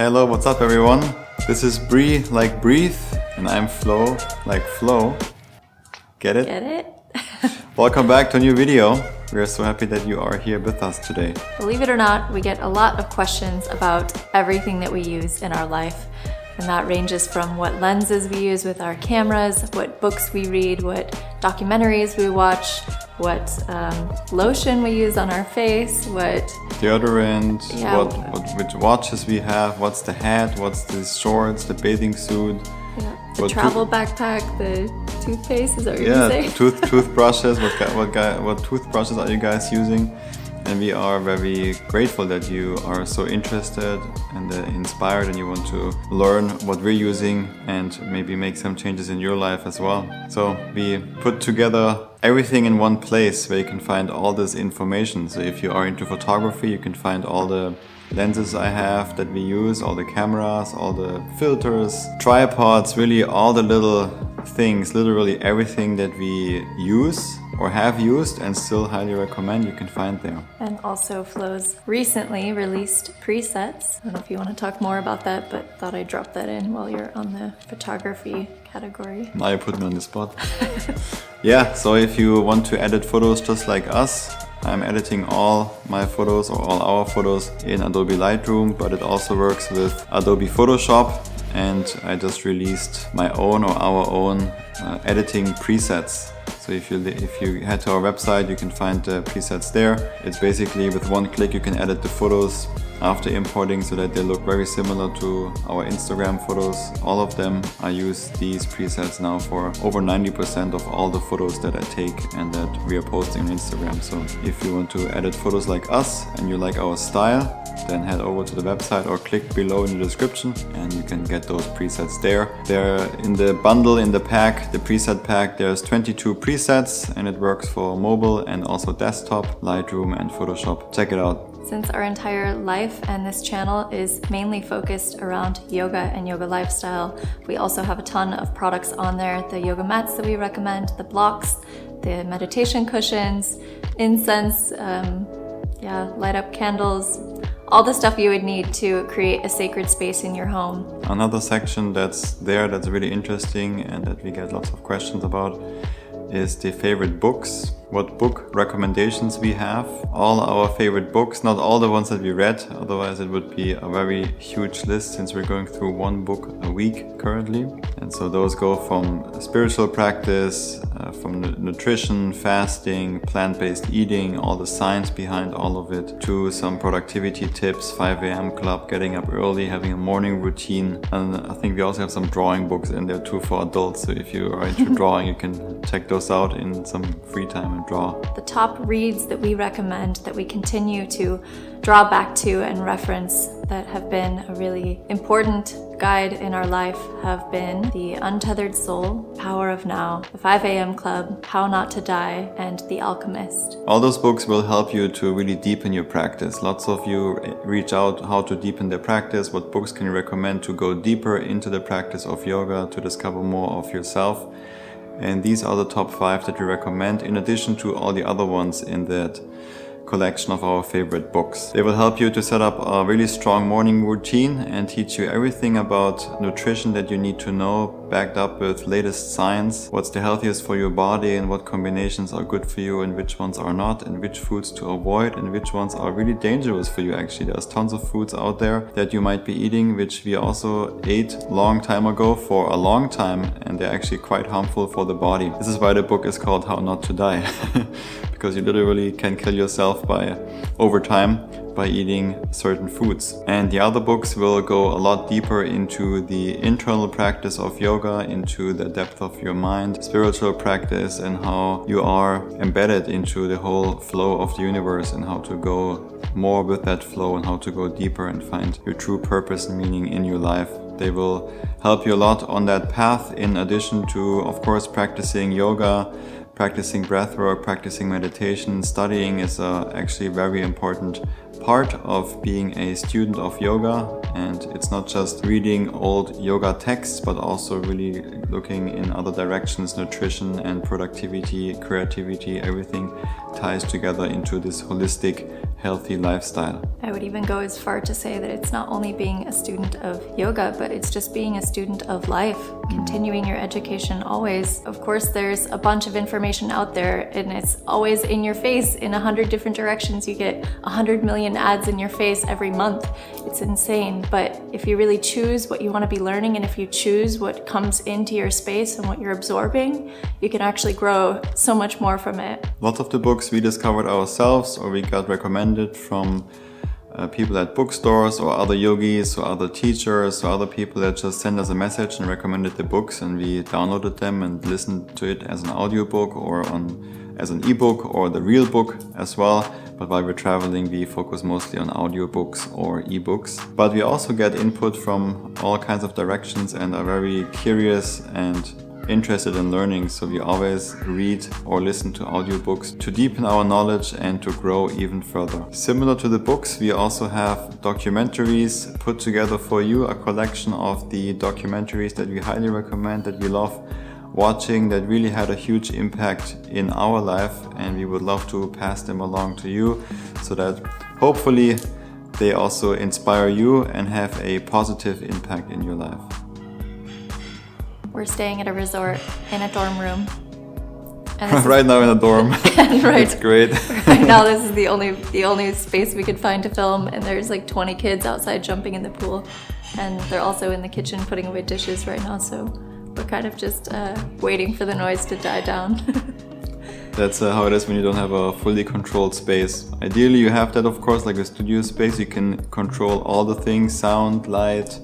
Hello, what's up everyone? This is Bre like breathe, and I'm Flo like flow. Get it? Get it? Welcome back to a new video. We are so happy that you are here with us today. Believe it or not, we get a lot of questions about everything that we use in our life. And that ranges from what lenses we use with our cameras, what books we read, what documentaries we watch, what lotion we use on our face, what deodorant, which watches we have, what's the hat, what's the shorts, the bathing suit. Yeah, the travel backpack, the toothpaste, is that what you're saying? Toothbrushes, what toothbrushes are you guys using? And we are very grateful that you are so interested and inspired and you want to learn what we're using and maybe make some changes in your life as well. So we put together everything in one place where you can find all this information. So if you are into photography, you can find all the lenses I have that we use, all the cameras, all the filters, tripods, really all the little things, literally everything that we use or have used and still highly recommend, you can find there. And also Flo's recently released presets. I don't know if you want to talk more about that, but thought I'd drop that in while you're on the photography category. Now you put me on the spot. Yeah, so if you want to edit photos just like us, I'm editing all my photos or all our photos in Adobe Lightroom, but it also works with Adobe Photoshop. And I just released my own or our own editing presets. So if you head to our website, you can find the presets there. It's basically with one click you can edit the photos after importing so that they look very similar to our Instagram photos. All of them, I use these presets now for over 90% of all the photos that I take and that we are posting on Instagram. So if you want to edit photos like us and you like our style, then head over to the website or click below in the description and you can get those presets there. They're in the bundle, in the pack, the preset pack. There's 22 presets and it works for mobile and also desktop, Lightroom and Photoshop. Check it out. Since our entire life and this channel is mainly focused around yoga and yoga lifestyle, we also have a ton of products on there. The yoga mats that we recommend, the blocks, the meditation cushions, incense, light up candles, all the stuff you would need to create a sacred space in your home. Another section that's really interesting and that we get lots of questions about is the favorite books. What book recommendations we have. All our favorite books, not all the ones that we read, otherwise it would be a very huge list since we're going through one book a week currently. And so those go from spiritual practice, from nutrition, fasting, plant-based eating, all the science behind all of it, to some productivity tips, 5 a.m. club, getting up early, having a morning routine. And I think we also have some drawing books in there too for adults. So if you are into drawing, you can check those out in some free time and draw. The top reads that we recommend, that we continue to draw back to and reference, that have been a really important guide in our life, have been The Untethered Soul, Power of Now, The 5 a.m. Club, How Not to Die, and The Alchemist. All those books will help you to really deepen your practice. Lots of you reach out how to deepen their practice. What books can you recommend to go deeper into the practice of yoga, to discover more of yourself? And these are the top 5 that we recommend, in addition to all the other ones in that collection of our favorite books. They will help you to set up a really strong morning routine and teach you everything about nutrition that you need to know, backed up with latest science, what's the healthiest for your body and what combinations are good for you and which ones are not, and which foods to avoid and which ones are really dangerous for you. Actually, there's tons of foods out there that you might be eating which we also ate long time ago for a long time, and they're actually quite harmful for the body. This is why the book is called How Not to Die, because you literally can kill yourself over time by eating certain foods. And the other books will go a lot deeper into the internal practice of yoga, into the depth of your mind, spiritual practice, and how you are embedded into the whole flow of the universe and how to go more with that flow and how to go deeper and find your true purpose and meaning in your life. They will help you a lot on that path, in addition to, of course, practicing yoga, practicing breathwork, practicing meditation. Studying is actually a very important part of being a student of yoga, and it's not just reading old yoga texts, but also really looking in other directions. Nutrition and productivity, creativity, everything ties together into this holistic healthy lifestyle. I would even go as far to say that it's not only being a student of yoga, but it's just being a student of life, continuing your education always. Of course, there's a bunch of information out there and it's always in your face in 100 different directions. You get 100 million ads in your face every month. It's insane. But if you really choose what you want to be learning, and if you choose what comes into your space and what you're absorbing, you can actually grow so much more from it. Lots of the books we discovered ourselves or we got recommended from people at bookstores or other yogis or other teachers or other people that just sent us a message and recommended the books, and we downloaded them and listened to it as an audiobook or as an ebook or the real book as well. But while we're traveling, we focus mostly on audiobooks or ebooks. But we also get input from all kinds of directions and are very curious and interested in learning, so we always read or listen to audiobooks to deepen our knowledge and to grow even further. Similar to the books, we also have documentaries put together for you, a collection of the documentaries that we highly recommend, that we love watching, that really had a huge impact in our life, and we would love to pass them along to you so that hopefully they also inspire you and have a positive impact in your life. We're staying at a resort in a dorm room. And Right now in a dorm. Right. It's great. Right now this is the only space we could find to film, and there's like 20 kids outside jumping in the pool, and they're also in the kitchen putting away dishes right now, so we're kind of just waiting for the noise to die down. That's how it is when you don't have a fully controlled space. Ideally you have that, of course, like a studio space. You can control all the things, sound, light,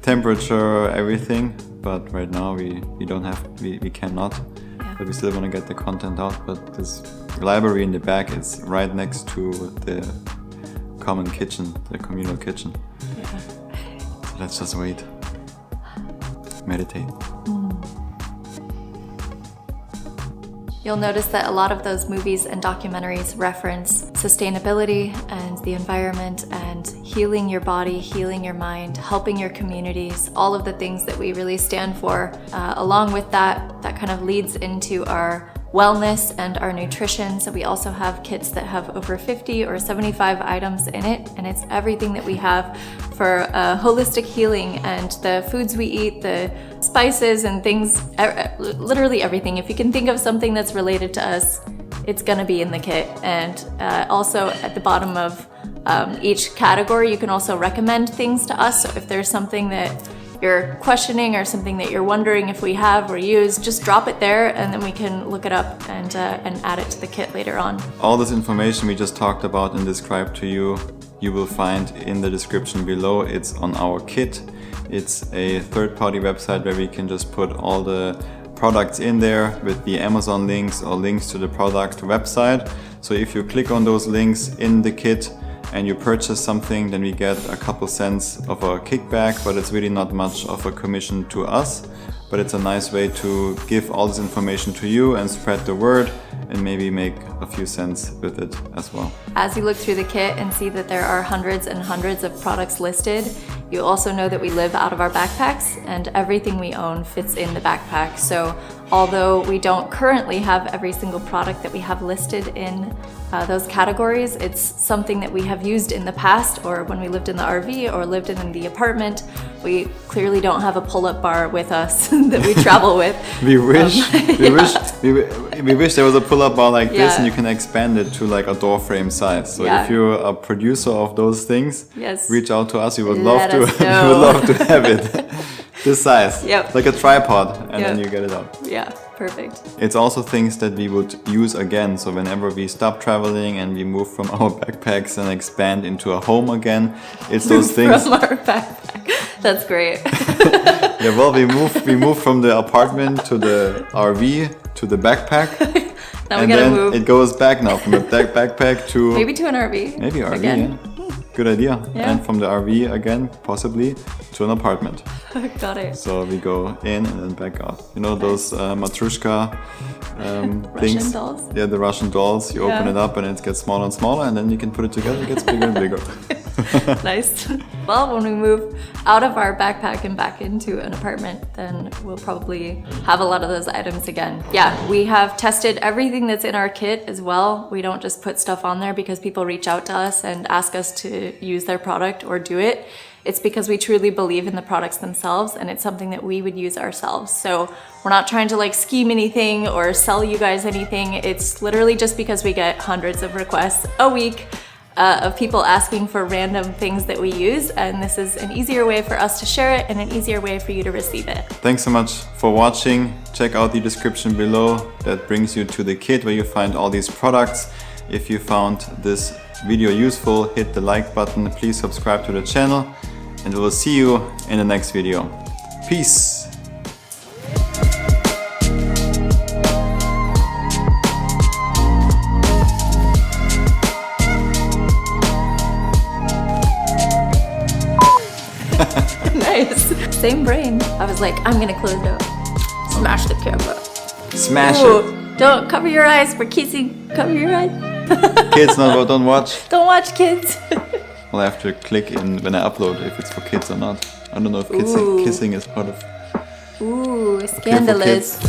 temperature, everything. But right now we cannot. Yeah. But we still want to get the content out. But this library in the back is right next to the common kitchen, the communal kitchen. Yeah. So let's just wait. Meditate. You'll notice that a lot of those movies and documentaries reference sustainability and the environment and healing your body, healing your mind, helping your communities, all of the things that we really stand for. Along with that kind of leads into our wellness and our nutrition. So we also have kits that have over 50 or 75 items in it, and it's everything that we have for holistic healing, and the foods we eat, the spices and things, literally everything. If you can think of something that's related to us, it's gonna be in the kit. And also at the bottom of each category, you can also recommend things to us. So if there's something that you're questioning or something that you're wondering if we have or use, just drop it there and then we can look it up and add it to the kit later on. All this information we just talked about and described to you, you will find in the description below. It's on our kit. It's a third-party website where we can just put all the products in there with the Amazon links or links to the product website. So if you click on those links in the kit and you purchase something, then we get a couple cents of a kickback, but it's really not much of a commission to us. But it's a nice way to give all this information to you and spread the word and maybe make a few cents with it as well. As you look through the kit and see that there are hundreds and hundreds of products listed, you also know that we live out of our backpacks and everything we own fits in the backpack. So although we don't currently have every single product that we have listed in those categories, it's something that we have used in the past, or when we lived in the RV or lived in the apartment. We clearly don't have a pull-up bar with us that we travel with. We wish, we wish there was a pull-up bar like this, and you can expand it to like a door frame size. So if you're a producer of those things, reach out to us. We would love to. We would love to have it this size, like a tripod, and then you get it out. Yeah, perfect. It's also things that we would use again. So whenever we stop traveling and we move from our backpacks and expand into a home again, it's those things. From our backpack. That's great. Yeah, well, we moved from the apartment to the RV to the backpack. Now and then move. It goes back now from the backpack to maybe to an RV. Maybe RV again. Yeah. Good idea. Yeah. And from the RV again, possibly to an apartment. Got it. So we go in and then back out. You know those Matrushka things? Russian dolls? Yeah, the Russian dolls. You open it up and it gets smaller and smaller, and then you can put it together. It gets bigger and bigger. Nice. Well, when we move out of our backpack and back into an apartment, then we'll probably have a lot of those items again. Yeah, we have tested everything that's in our kit as well. We don't just put stuff on there because people reach out to us and ask us to use their product or do it. It's because we truly believe in the products themselves, and it's something that we would use ourselves. So we're not trying to like scheme anything or sell you guys anything. It's literally just because we get hundreds of requests a week of people asking for random things that we use, and this is an easier way for us to share it and an easier way for you to receive it. Thanks so much for watching. Check out the description below. That brings you to the kit where you find all these products. If you found this video useful, hit the like button. Please subscribe to the channel, and we will see you in the next video. Peace. Nice. Same brain. I was like, I'm gonna close it up. Smash the camera. Smash Ooh, it. Don't cover your eyes. We're kissing. Cover your eyes. Kids, no, don't watch. Don't watch, kids. I'll have to click in when I upload if it's for kids or not. I don't know if kissing is part of... Ooh, scandalous.